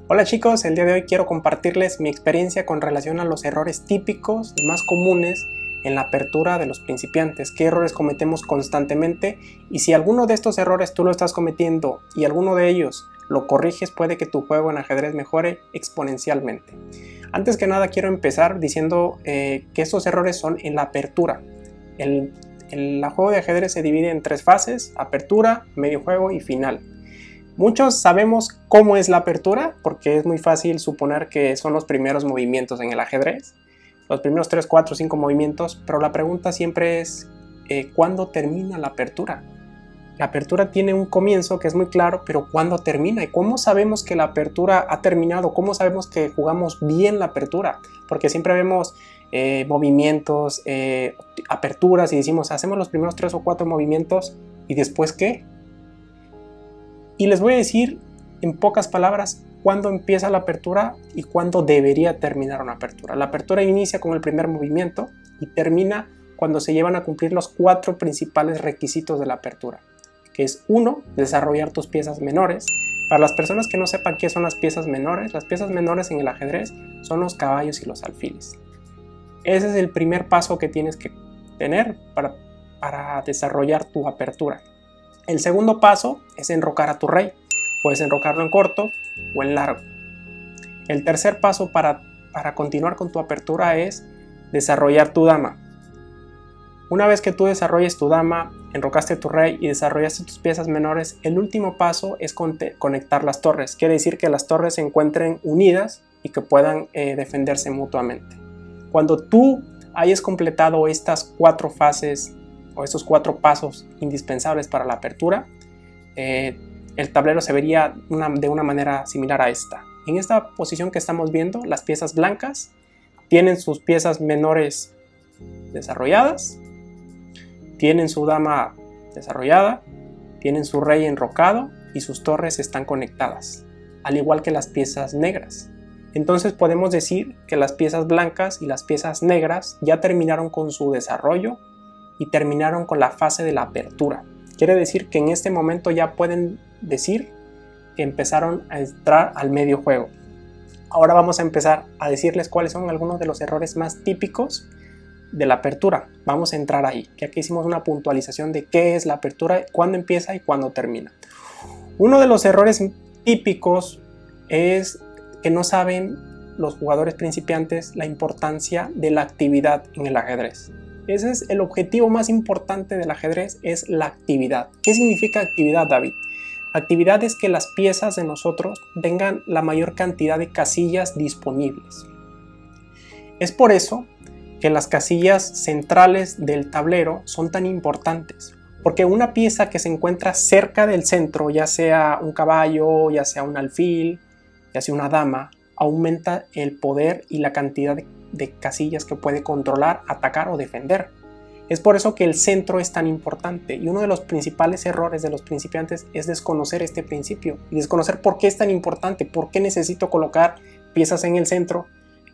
Hola chicos, el día de hoy quiero compartirles mi experiencia con relación a los errores típicos y más comunes en la apertura de los principiantes. ¿Qué errores cometemos constantemente? Y si alguno de estos errores tú lo estás cometiendo y alguno de ellos lo corriges, puede que tu juego en ajedrez mejore exponencialmente. Antes que nada quiero empezar diciendo que estos errores son en la apertura. El juego de ajedrez se divide en tres fases: apertura, medio juego y final. Muchos sabemos cómo es la apertura porque es muy fácil suponer que son los primeros movimientos en el ajedrez, los primeros 3, 4, 5 movimientos, pero la pregunta siempre es ¿cuándo termina la apertura? La apertura tiene un comienzo que es muy claro, pero ¿cuándo termina? ¿Y cómo sabemos que la apertura ha terminado? ¿Cómo sabemos que jugamos bien la apertura? Porque siempre vemos movimientos, aperturas y decimos, hacemos los primeros 3 o 4 movimientos y después ¿qué? Y les voy a decir en pocas palabras cuándo empieza la apertura y cuándo debería terminar una apertura. La apertura inicia con el primer movimiento y termina cuando se llevan a cumplir los 4 principales requisitos de la apertura, que es 1, desarrollar tus piezas menores. Para las personas que no sepan qué son las piezas menores en el ajedrez son los caballos y los alfiles. Ese es el primer paso que tienes que tener para desarrollar tu apertura. El segundo paso es enrocar a tu rey. Puedes enrocarlo en corto o en largo. El tercer paso para continuar con tu apertura es desarrollar tu dama. Una vez que tú desarrolles tu dama, enrocaste tu rey y desarrollaste tus piezas menores, el último paso es conectar las torres. Quiere decir que las torres se encuentren unidas y que puedan defenderse mutuamente. Cuando tú hayas completado estas 4 fases o estos 4 pasos indispensables para la apertura, el tablero se vería de una manera similar a esta. En esta posición que estamos viendo, las piezas blancas tienen sus piezas menores desarrolladas, tienen su dama desarrollada, tienen su rey enrocado y sus torres están conectadas, al igual que las piezas negras. Entonces podemos decir que las piezas blancas y las piezas negras ya terminaron con su desarrollo y terminaron con la fase de la apertura. Quiere decir que en este momento ya pueden decir que empezaron a entrar al medio juego. Ahora vamos a empezar a decirles cuáles son algunos de los errores más típicos de la apertura. Vamos a entrar ahí, ya que hicimos una puntualización de qué es la apertura, cuándo empieza y cuándo termina. Uno de los errores típicos es que no saben los jugadores principiantes la importancia de la actividad en el ajedrez. Ese es el objetivo más importante del ajedrez, es la actividad. ¿Qué significa actividad, David? Actividad es que las piezas de nosotros tengan la mayor cantidad de casillas disponibles. Es por eso que las casillas centrales del tablero son tan importantes, porque una pieza que se encuentra cerca del centro, ya sea un caballo, ya sea un alfil, ya sea una dama, aumenta el poder y la cantidad de casillas que puede controlar, atacar o defender. Es por eso que el centro es tan importante, y uno de los principales errores de los principiantes es desconocer este principio y desconocer por qué es tan importante, por qué necesito colocar piezas en el centro.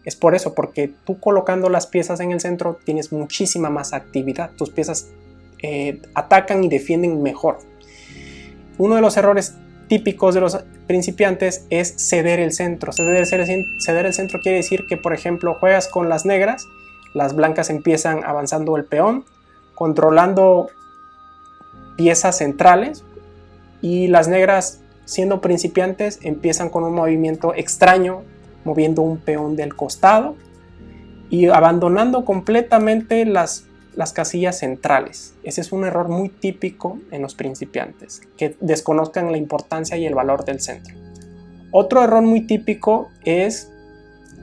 Es por eso, porque tú colocando las piezas en el centro tienes muchísima más actividad, tus piezas atacan y defienden mejor. Uno de los errores típicos de los principiantes es ceder el centro. Ceder el centro quiere decir que, por ejemplo, juegas con las negras, las blancas empiezan avanzando el peón, controlando piezas centrales, y las negras, siendo principiantes, empiezan con un movimiento extraño, moviendo un peón del costado y abandonando completamente las casillas centrales. Ese es un error muy típico en los principiantes, que desconozcan la importancia y el valor del centro. Otro error muy típico es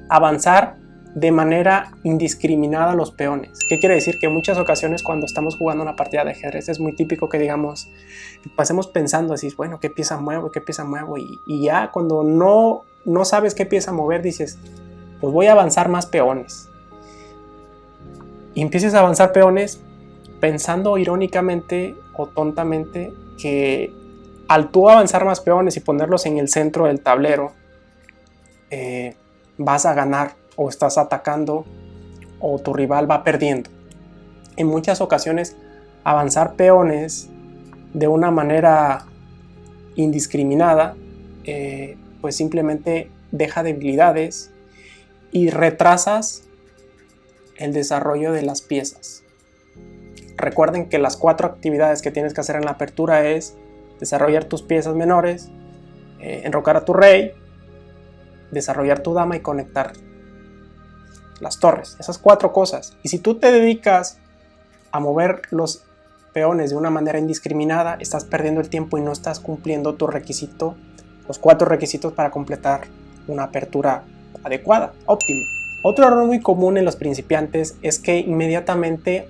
avanzar de manera indiscriminada los peones. ¿Qué quiere decir? Que en muchas ocasiones cuando estamos jugando una partida de ajedrez es muy típico que digamos, pasemos pensando así, bueno, ¿qué pieza muevo? ¿Qué pieza muevo? Y ya cuando no sabes qué pieza mover, dices, pues voy a avanzar más peones. Y empieces a avanzar peones pensando irónicamente o tontamente que al tú avanzar más peones y ponerlos en el centro del tablero, vas a ganar, o estás atacando, o tu rival va perdiendo. En muchas ocasiones avanzar peones de una manera indiscriminada pues simplemente deja debilidades y retrasas el desarrollo de las piezas. Recuerden que las 4 actividades que tienes que hacer en la apertura es desarrollar tus piezas menores, enrocar a tu rey, desarrollar tu dama y conectar las torres. Esas 4 cosas. Y si tú te dedicas a mover los peones de una manera indiscriminada, estás perdiendo el tiempo y no estás cumpliendo tu requisito, los 4 requisitos para completar una apertura adecuada, óptima. Otro error muy común en los principiantes es que inmediatamente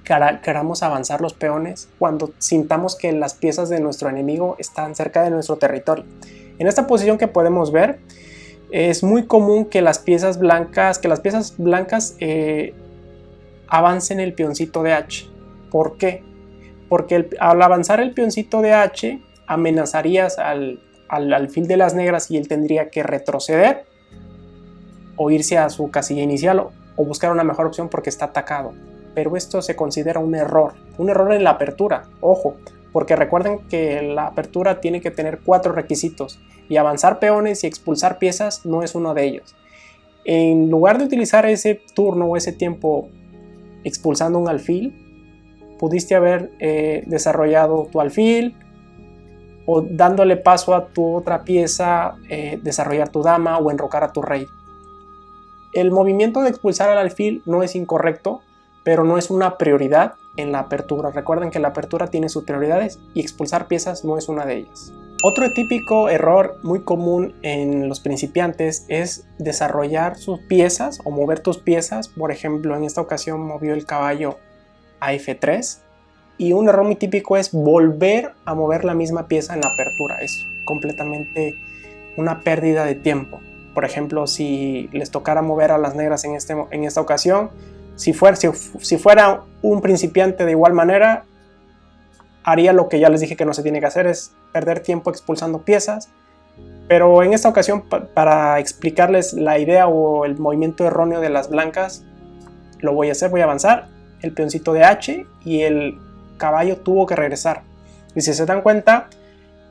queramos avanzar los peones cuando sintamos que las piezas de nuestro enemigo están cerca de nuestro territorio. En esta posición que podemos ver, es muy común que las piezas blancas, avancen el peoncito de H. ¿Por qué? Porque al avanzar el peoncito de H, amenazarías al alfil de las negras y él tendría que retroceder o irse a su casilla inicial o buscar una mejor opción porque está atacado. Pero esto se considera un error en la apertura, ojo, porque recuerden que la apertura tiene que tener 4 requisitos y avanzar peones y expulsar piezas no es uno de ellos. En lugar de utilizar ese turno o ese tiempo expulsando un alfil, pudiste haber desarrollado tu alfil o dándole paso a tu otra pieza, desarrollar tu dama o enrocar a tu rey. El movimiento de expulsar al alfil no es incorrecto, pero no es una prioridad en la apertura. Recuerden que la apertura tiene sus prioridades y expulsar piezas no es una de ellas. Otro típico error muy común en los principiantes es desarrollar sus piezas o mover tus piezas. Por ejemplo, en esta ocasión movió el caballo a F3 y un error muy típico es volver a mover la misma pieza en la apertura. Es completamente una pérdida de tiempo. Por ejemplo, si les tocara mover a las negras en esta ocasión, si fuera un principiante de igual manera, haría lo que ya les dije que no se tiene que hacer, es perder tiempo expulsando piezas. Pero en esta ocasión, para explicarles la idea o el movimiento erróneo de las blancas, lo voy a hacer, voy a avanzar el peoncito de H y el caballo tuvo que regresar. Y si se dan cuenta,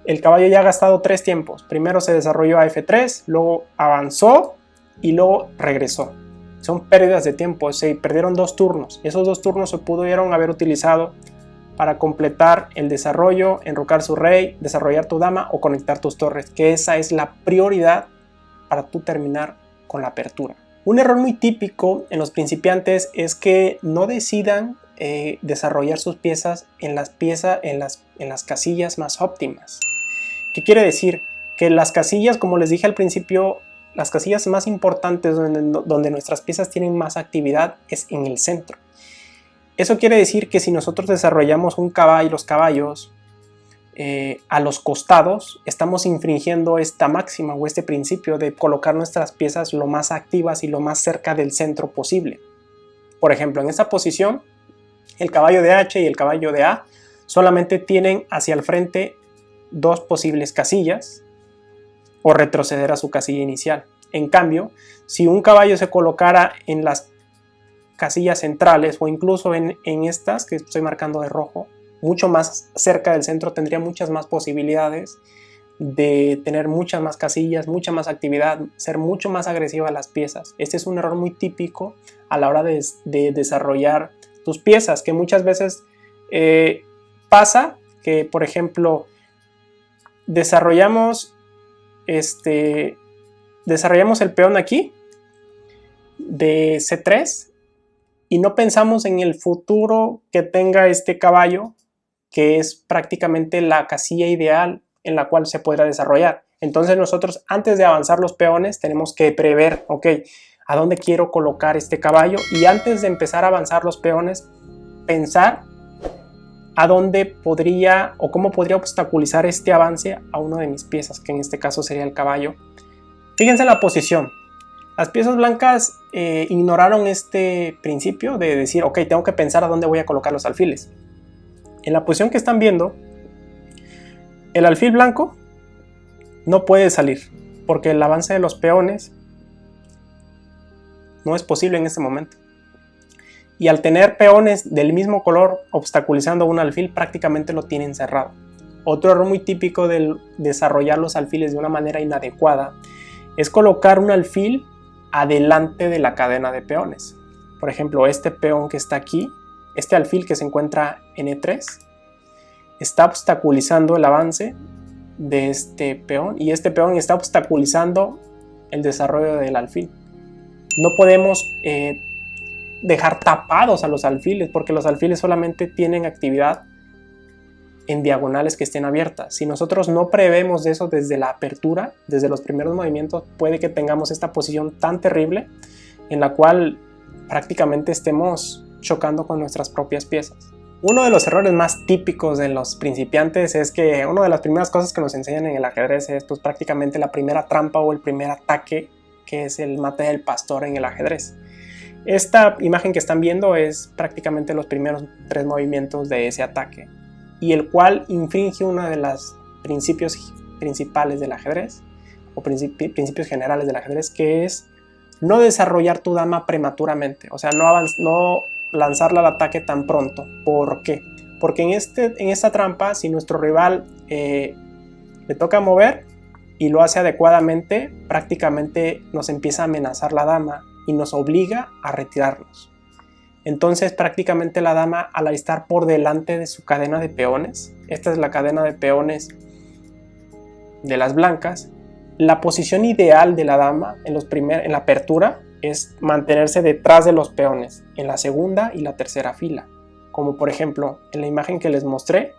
el caballo ya ha gastado 3 tiempos. Primero se desarrolló a F3, luego avanzó y luego regresó. Son pérdidas de tiempo, se perdieron 2 turnos. Esos 2 turnos se pudieron haber utilizado para completar el desarrollo, enrocar su rey, desarrollar tu dama o conectar tus torres, que esa es la prioridad para tú terminar con la apertura. Un error muy típico en los principiantes es que no decidan desarrollar sus piezas en las casillas más óptimas. ¿Qué quiere decir? Que las casillas, como les dije al principio, las casillas más importantes donde nuestras piezas tienen más actividad es en el centro. Eso quiere decir que si nosotros desarrollamos los caballos a los costados, estamos infringiendo esta máxima o este principio de colocar nuestras piezas lo más activas y lo más cerca del centro posible. Por ejemplo, en esta posición, el caballo de H y el caballo de A solamente tienen hacia el frente 2 posibles casillas o retroceder a su casilla inicial. En cambio, si un caballo se colocara en las casillas centrales o incluso en estas que estoy marcando de rojo, mucho más cerca del centro, tendría muchas más posibilidades de tener muchas más casillas, mucha más actividad, ser mucho más agresiva a las piezas. Este es un error muy típico a la hora de desarrollar tus piezas, que muchas veces pasa que, por ejemplo, desarrollamos el peón aquí de C3 y no pensamos en el futuro que tenga este caballo, que es prácticamente la casilla ideal en la cual se podrá desarrollar. Entonces nosotros, antes de avanzar los peones, tenemos que prever, ok, ¿a dónde quiero colocar este caballo? Y antes de empezar a avanzar los peones, pensar a dónde podría o cómo podría obstaculizar este avance a una de mis piezas, que en este caso sería el caballo. Fíjense en la posición. Las piezas blancas ignoraron este principio de decir, ok, tengo que pensar a dónde voy a colocar los alfiles. En la posición que están viendo, el alfil blanco no puede salir porque el avance de los peones no es posible en este momento. Y al tener peones del mismo color obstaculizando un alfil, prácticamente lo tienen cerrado. Otro error muy típico del desarrollar los alfiles de una manera inadecuada es colocar un alfil adelante de la cadena de peones. Por ejemplo, este peón que está aquí, este alfil que se encuentra en E3, está obstaculizando el avance de este peón y este peón está obstaculizando el desarrollo del alfil. No podemos dejar tapados a los alfiles porque los alfiles solamente tienen actividad en diagonales que estén abiertas. Si nosotros no prevemos de eso desde la apertura, desde los primeros movimientos, puede que tengamos esta posición tan terrible en la cual prácticamente estemos chocando con nuestras propias piezas. Uno de los errores más típicos de los principiantes es que una de las primeras cosas que nos enseñan en el ajedrez es pues prácticamente la primera trampa o el primer ataque, que es el mate del pastor en el ajedrez. Esta imagen que están viendo es prácticamente los primeros 3 movimientos de ese ataque, y el cual infringe uno de los principios principales del ajedrez, o principios generales del ajedrez, que es no desarrollar tu dama prematuramente, o sea, no lanzarla al ataque tan pronto. ¿Por qué? Porque en esta trampa, si nuestro rival le toca mover y lo hace adecuadamente, prácticamente nos empieza a amenazar la dama y nos obliga a retirarnos. Entonces prácticamente la dama, al estar por delante de su cadena de peones, esta es la cadena de peones de las blancas, la posición ideal de la dama en la apertura es mantenerse detrás de los peones en la segunda y la tercera fila, como por ejemplo en la imagen que les mostré,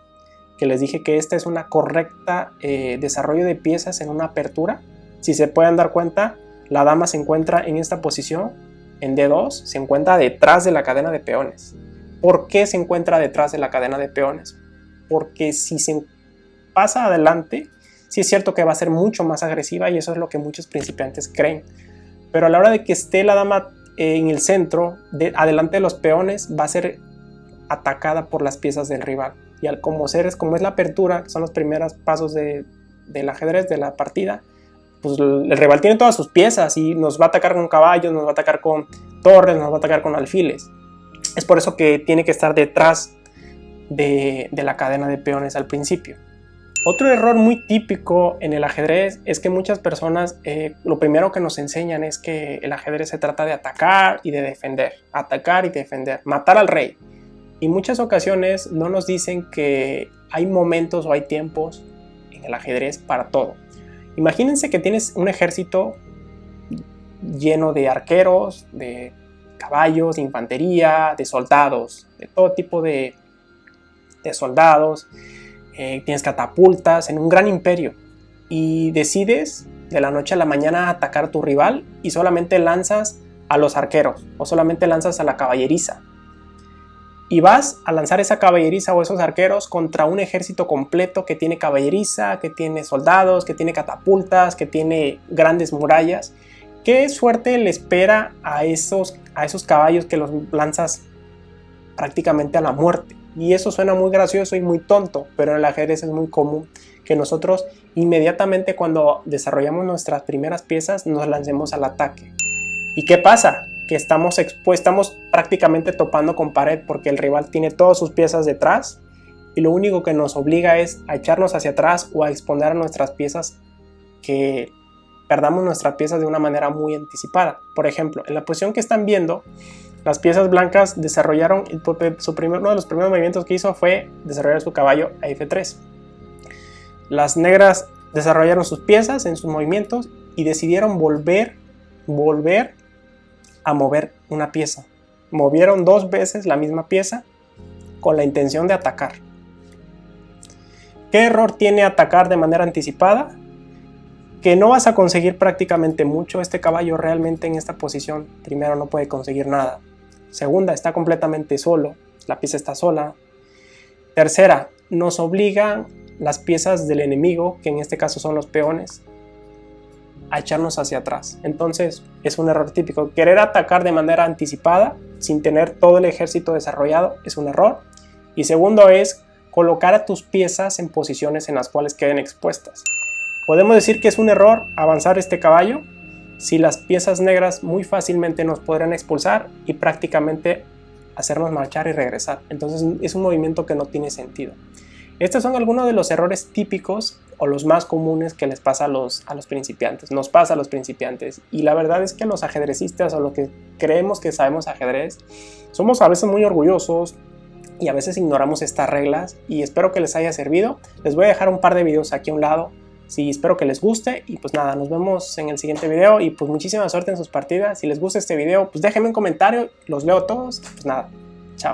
que les dije que esta es una correcta desarrollo de piezas en una apertura. Si se pueden dar cuenta, la dama se encuentra en esta posición, en D2, se encuentra detrás de la cadena de peones. ¿Por qué se encuentra detrás de la cadena de peones? Porque si se pasa adelante, sí es cierto que va a ser mucho más agresiva, y eso es lo que muchos principiantes creen. Pero a la hora de que esté la dama en el centro, adelante de los peones, va a ser atacada por las piezas del rival. Y como es la apertura, que son los primeros pasos del ajedrez, de la partida, pues el rival tiene todas sus piezas y nos va a atacar con caballos, nos va a atacar con torres, nos va a atacar con alfiles. Es por eso que tiene que estar detrás de la cadena de peones al principio. Otro error muy típico en el ajedrez es que muchas personas lo primero que nos enseñan es que el ajedrez se trata de atacar y de defender, matar al rey. Y muchas ocasiones no nos dicen que hay momentos o hay tiempos en el ajedrez para todo. Imagínense que tienes un ejército lleno de arqueros, de caballos, de infantería, de soldados, de todo tipo de soldados. Tienes catapultas en un gran imperio y decides de la noche a la mañana atacar a tu rival y solamente lanzas a los arqueros o solamente lanzas a la caballeriza, y vas a lanzar esa caballeriza o esos arqueros contra un ejército completo que tiene caballeriza, que tiene soldados, que tiene catapultas, que tiene grandes murallas. ¿Qué suerte le espera a esos caballos que los lanzas prácticamente a la muerte? Y eso suena muy gracioso y muy tonto, pero en el ajedrez es muy común que nosotros inmediatamente cuando desarrollamos nuestras primeras piezas nos lancemos al ataque. ¿Y qué pasa? Que estamos prácticamente topando con pared porque el rival tiene todas sus piezas detrás y lo único que nos obliga es a echarnos hacia atrás o a exponer a nuestras piezas, que perdamos nuestras piezas de una manera muy anticipada. Por ejemplo, en la posición que están viendo, las piezas blancas desarrollaron, uno de los primeros movimientos que hizo fue desarrollar su caballo a F3. Las negras desarrollaron sus piezas en sus movimientos y decidieron volver a mover una pieza. Movieron 2 veces la misma pieza con la intención de atacar. ¿Qué error tiene atacar de manera anticipada? Que no vas a conseguir prácticamente mucho. Este caballo realmente en esta posición, primero, no puede conseguir nada. Segunda, está completamente solo, la pieza está sola. Tercera, nos obligan las piezas del enemigo, que en este caso son los peones, a echarnos hacia atrás. Entonces es un error típico. Querer atacar de manera anticipada sin tener todo el ejército desarrollado es un error. Y segundo es colocar a tus piezas en posiciones en las cuales queden expuestas. Podemos decir que es un error avanzar este caballo si las piezas negras muy fácilmente nos podrán expulsar y prácticamente hacernos marchar y regresar. Entonces es un movimiento que no tiene sentido. Estos son algunos de los errores típicos o los más comunes que les pasa a los principiantes, nos pasa a los principiantes. Y la verdad es que los ajedrecistas o los que creemos que sabemos ajedrez, somos a veces muy orgullosos y a veces ignoramos estas reglas, y espero que les haya servido. Les voy a dejar un par de videos aquí a un lado, sí, espero que les guste, y pues nada, nos vemos en el siguiente video, y pues muchísima suerte en sus partidas. Si les gusta este video, pues déjenme un comentario, los leo todos, pues nada,